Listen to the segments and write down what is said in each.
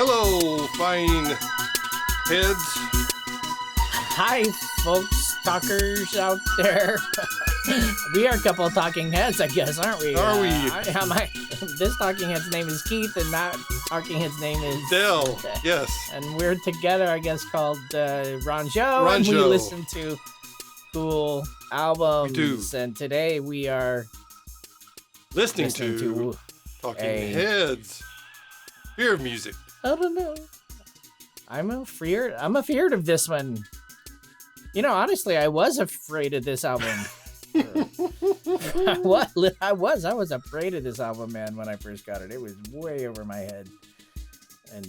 Hello, fine heads. Hi, folks, talkers out there. We are a couple of talking heads, I guess, aren't we? Are we? This talking head's name is Keith, and that talking head's name is Dell. Yes. And we're together, I guess, called Renjeaux, and we listen to cool albums. We do. And today we are listening to Talking Heads. Fear of music. I don't know. I'm afraid of this one. You know, honestly, I was afraid of this album. I was afraid of this album, man, when I first got it. It was way over my head. And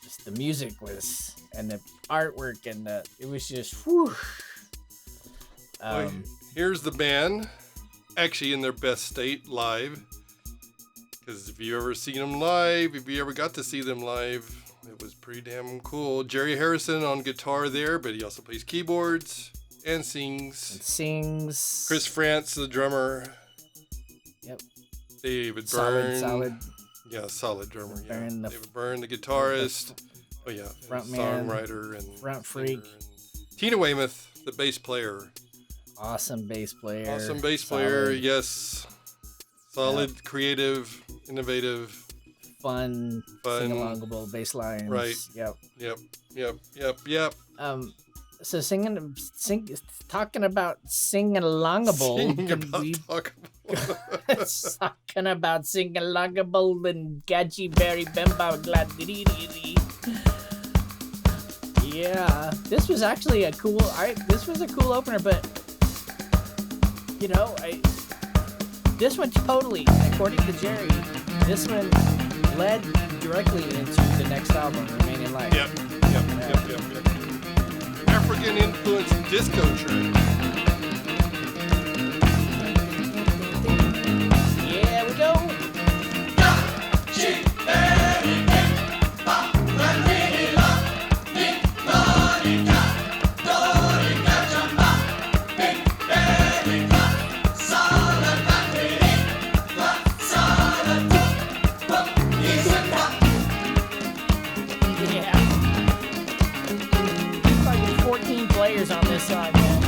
just the music was, and the artwork, and it was just, whew. Here's the band, actually in their best state, live. Because if you ever seen them live, if you ever got to see them live, it was pretty damn cool. Jerry Harrison on guitar there, but he also plays keyboards and sings. Chris France, the drummer. Yep. David Byrne. Solid. Yeah, solid drummer. Byrne, David Byrne, the guitarist. Front man, songwriter and front freak. And Tina Weymouth, the bass player. Awesome bass player. Yes. Solid, creative, innovative, fun sing-alongable bass lines. Right. Yep. So talking about sing-alongable. Talking about sing-alongable and Gadgy Berry Bemba Glad. Yeah, this was actually a cool opener, but you know, this one totally, according to Jerry, this one led directly into the next album, Remain in Life. Yep. African influenced disco track. Yeah, we go. On this side, man.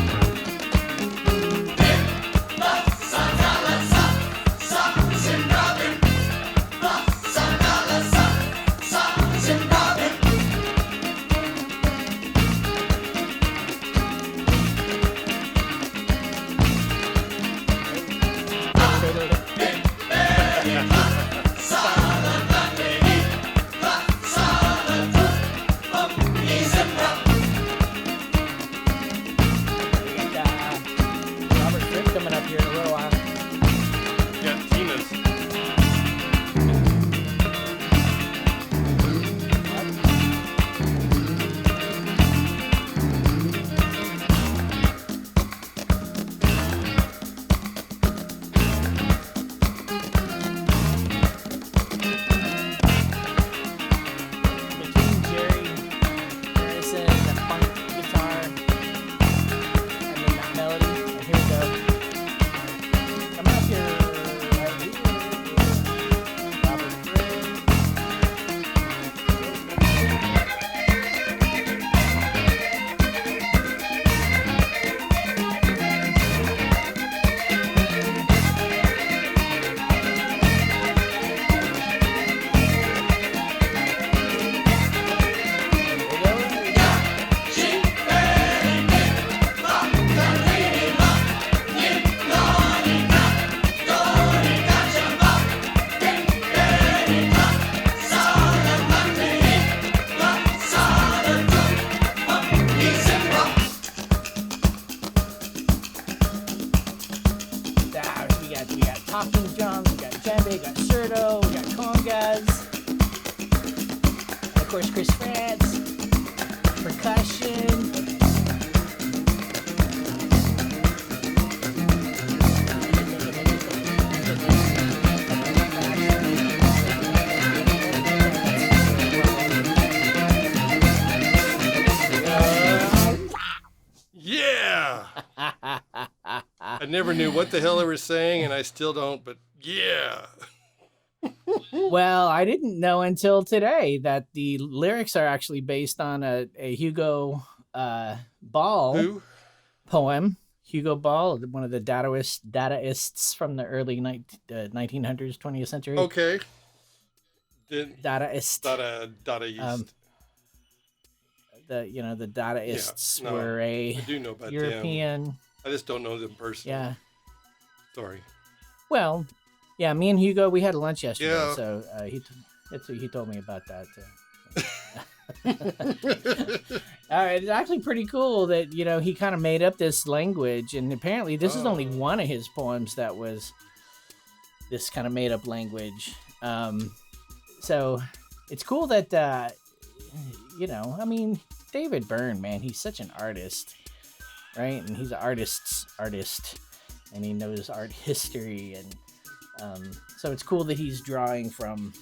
talking drums, we got djembe, we got surdo, we got congas, and of course Chris France, percussion. I never knew what the hell they were saying, and I still don't, but yeah. Well, I didn't know until today that the lyrics are actually based on a Hugo Ball Who? poem. Hugo Ball, one of the Dadaists from the early 1900s, 20th century. Okay. Dadaist. Dadaist. The Dadaists Yeah, no, were I do know about European. them. I just don't know them personally. Yeah. Sorry. Well, yeah, me and Hugo, we had lunch yesterday, Yeah. so he told me about that. It's actually pretty cool that he kind of made up this language, and apparently this is only one of his poems that was this kind of made up language. So it's cool that David Byrne, man, he's such an artist, right? And he's an artist's artist, and he knows art history, and so it's cool that he's drawing from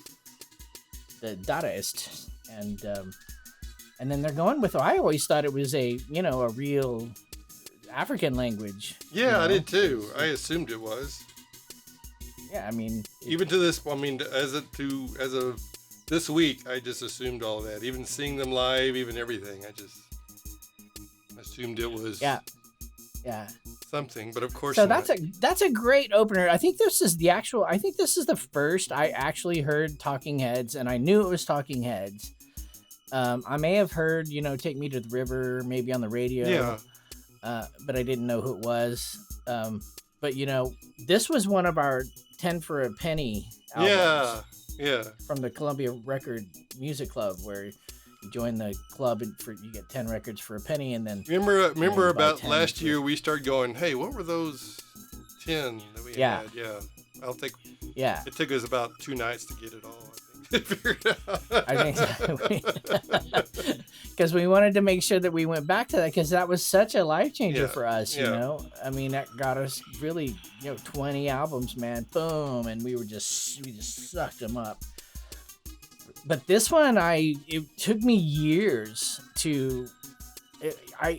the Dadaist, and then they're going with. I always thought it was a real African language. Yeah, I did too. I assumed it was. Yeah, I mean, even to this. I mean, as of this week, I just assumed all that. Even seeing them live, even everything, I just assumed it was. Yeah. Something, but of course. So not. that's a great opener. I think this is the first I actually heard Talking Heads, and I knew it was Talking Heads. I may have heard, Take Me to the River, maybe on the radio. Yeah. But I didn't know who it was. But this was one of our 10 for a Penny albums. Yeah. From the Columbia Record Music Club, where you join the club and you get 10 records for a penny, and then remember about last year we started going, hey, what were those 10 that we had? Yeah. I don't think. Yeah. It took us about 2 nights to get it all. I think. Figure it out. I think because we wanted to make sure that we went back to that, because that was such a life changer for us. I mean, that got us really 20 albums, man. Boom, and we just sucked them up. But this one, it took me years to, I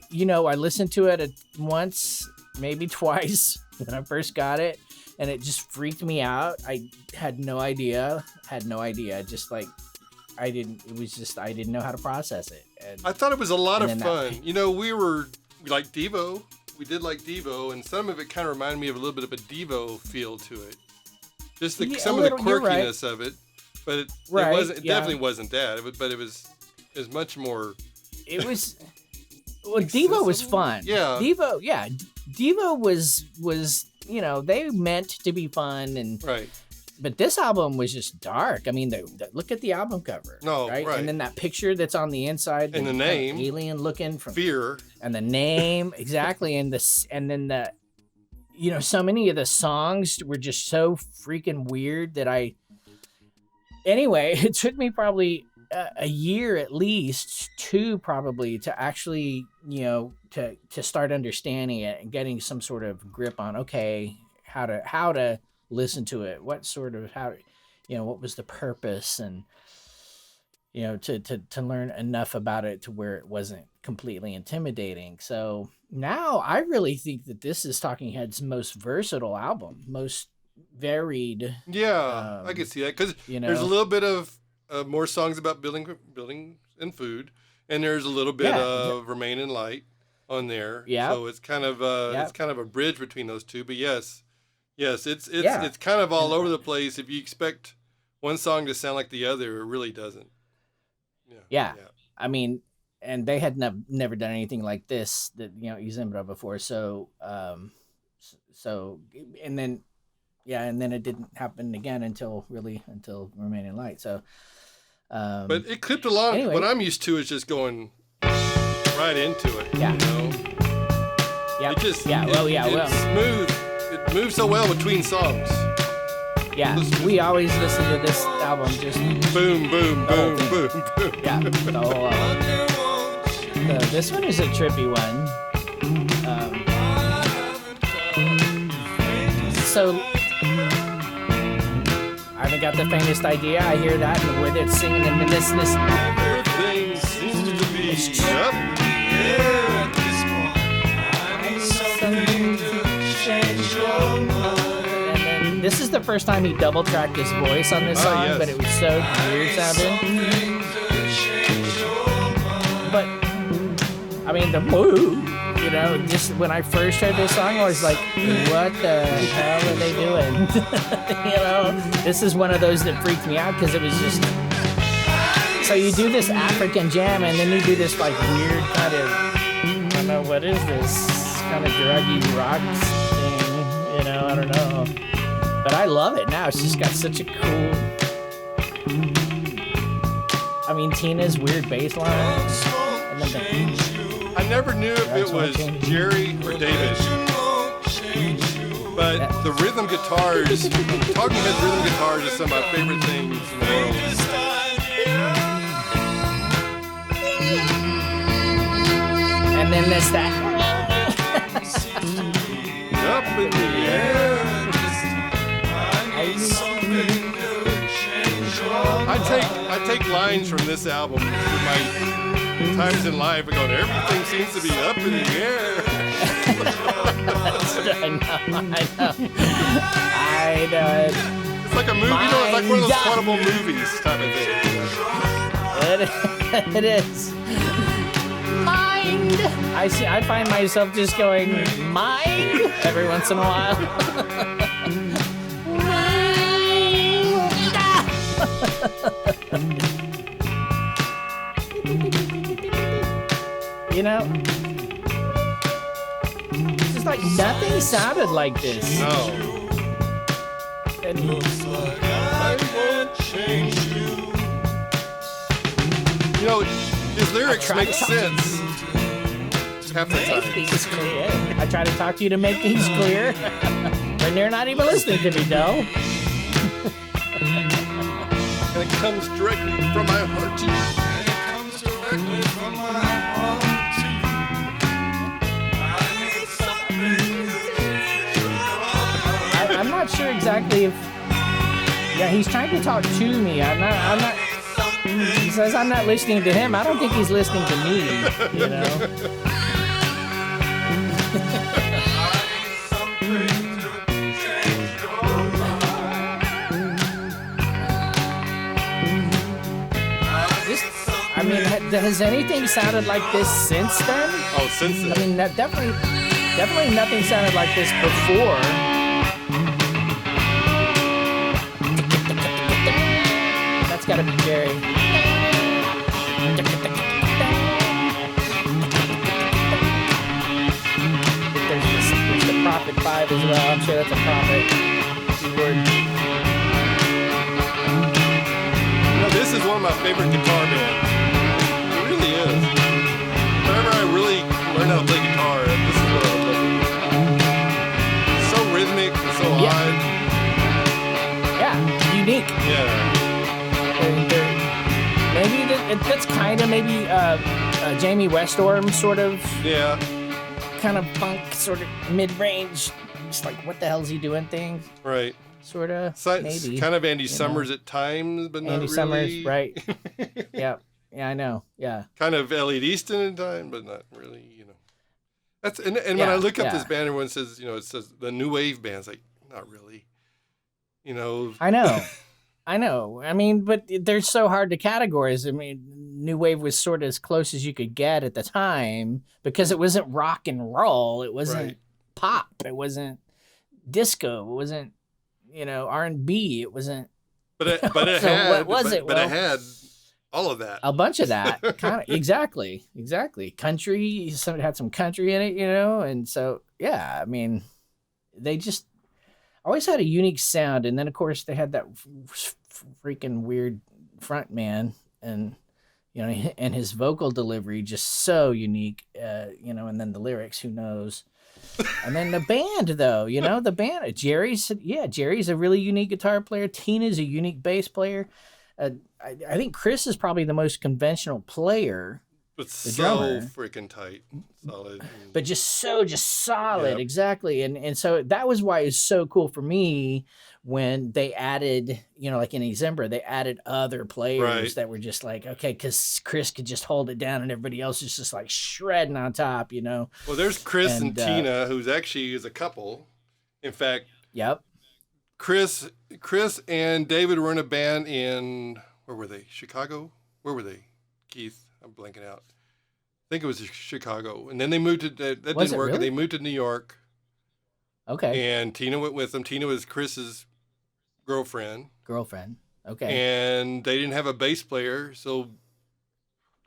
listened to it once, maybe twice when I first got it, and it just freaked me out. I had no idea, just like, I didn't know how to process it. And I thought it was a lot of fun. We like Devo. We did like Devo, and some of it kind of reminded me of a little bit of a Devo feel to it. Just some of the quirkiness of it. But it wasn't. It definitely wasn't that. But it was much more. It was. Well, Devo was fun. Yeah. Devo was. They meant to be fun, and right. But this album was just dark. I mean, look at the album cover. No, right? And then that picture that's on the inside, and the name, alien looking from Fear, and the name exactly, and then so many of the songs were just so freaking weird that Anyway, it took me probably a year at least, 2 probably, to actually, to start understanding it and getting some sort of grip on, okay, how to listen to it, what was the purpose, and, to learn enough about it to where it wasn't completely intimidating. So now I really think that this is Talking Heads' most versatile album, most varied. Yeah, I can see that, because there's a little bit of more songs about building and food, and there's a little bit of Remain in Light on there. Yeah. So it's kind of a bridge between those two. But yes, it's kind of all over the place. If you expect one song to sound like the other, it really doesn't. Yeah. I mean, and they had never done anything like this, Zimbra before. So and then. Yeah, and then it didn't happen again until Remain in Light. So, but it clipped a lot. Anyway. What I'm used to is just going right into it. Yeah. Yeah. It just. It's smooth. It moves so well between songs. Yeah. We always listen to this album just boom, boom, boom, boom, boom. Yeah. The whole album. So this one is a trippy one. So. I haven't got the faintest idea. I hear that and the word it's singing and this. Everything seems to be up. Yeah, at this point, I'm something to change. the first time he double tracked his voice on this song, yes. but it was so weird sounding. But I mean, the woo, you know, just when I first heard this song, I was like, what the hell are they doing? You know, this is one of those that freaked me out because it was just. So you do this African jam and then you do this like weird kind of, I don't know, what is this? Kind of druggy rock thing, you know, I don't know. But I love it now. It's just got such a cool. I mean, Tina's weird bass lines. And then I never knew if it was Jerry or David. But the rhythm guitars, Talking Heads rhythm guitars, is some of my favorite things in the world. And then there's that. Up in the air. I take lines from this album to my times in life and going, everything seems to be up in the air. I know. It's like a movie, you know, it's like one of those quotable movies type of thing. It is. Mind. I find myself just going, mind, every once in a while. You know, it's just like nothing sounded like this. No. And I won't change you. You know, his lyrics make sense. Half the time. things clear. I try to talk to you to make things clear. When you're not even listening to me, though. And it comes directly from my heart to you. I'm not sure exactly if. Yeah, he's trying to talk to me. I'm not. He says I'm not listening to him. I don't think he's listening to me. You know. I mean, has anything sounded like this since then? Oh, since then. I mean, that definitely nothing sounded like this before. That's gotta be Jerry. There's the Prophet 5 as well. I'm sure that's a Prophet keyboard. You know, this is one of my favorite guitar bands. It really is. Whenever I really learn how to play guitar, this is what I would listen to. So rhythmic and so odd. Yeah, unique. Yeah. Maybe that's kind of maybe Jamie Westorm sort of. Yeah. Kind of funk, sort of mid-range. Just like, what the hell is he doing things? Right. Sort of. Maybe. Kind of Andy Summers at times, but not Andy really. Summers, right? Yeah. Yeah, I know. Yeah. Kind of Elliot Easton at times, but not really. You know. That's and when I look up this band, everyone says, you know, it says the new wave band's like, not really. You know. I know. I know. I mean, but they're so hard to categorize. I mean, new wave was sort of as close as you could get at the time because it wasn't rock and roll. It wasn't pop. It wasn't disco. It wasn't, you know, R&B. It wasn't. But it so had. What was it? But Well, it had all of that. a bunch of that. Kind of. Exactly. Country. Some had some country in it, you know, and so yeah. I mean, they just always had a unique sound, and then of course they had that freaking weird front man, and you know, and his vocal delivery just so unique, you know, and then the lyrics, who knows. And then the band, though, you know, the band, Jerry's a really unique guitar player. Tina's a unique bass player. I think Chris is probably the most conventional player. But the so drummer. freaking tight, solid. But just solid, Yep. exactly. And so that was why it's so cool for me when they added, you know, like in Zimbra, they added other players that were just like, okay, because Chris could just hold it down and everybody else is just like shredding on top, you know. Well, there's Chris and Tina, who's actually is a couple. In fact, yep. Chris and David were in a band in, where were they? Chicago? Where were they? Keith, I'm blanking out. I think it was Chicago. And then they moved to, that didn't work. Really? And they moved to New York. Okay. And Tina went with them. Tina was Chris's girlfriend. Okay. And they didn't have a bass player. So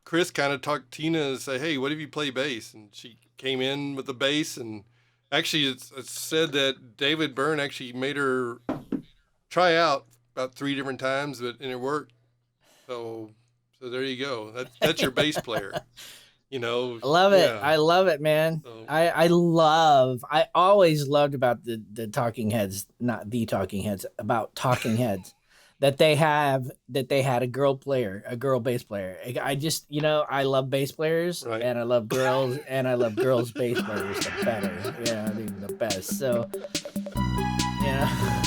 Chris kind of talked Tina and said, hey, what if you play bass? And she came in with the bass. And actually, it's said that David Byrne actually made her try out about 3 different times, and it worked. So there you go. That's your bass player. You know, I love it. yeah. I love it, man. So. I always loved about the Talking Heads, not the Talking Heads, about Talking Heads, that they had a girl bass player. I just, I love bass players, right. And I love girls, and I love girls bass players the better. Yeah, I mean the best. So, yeah.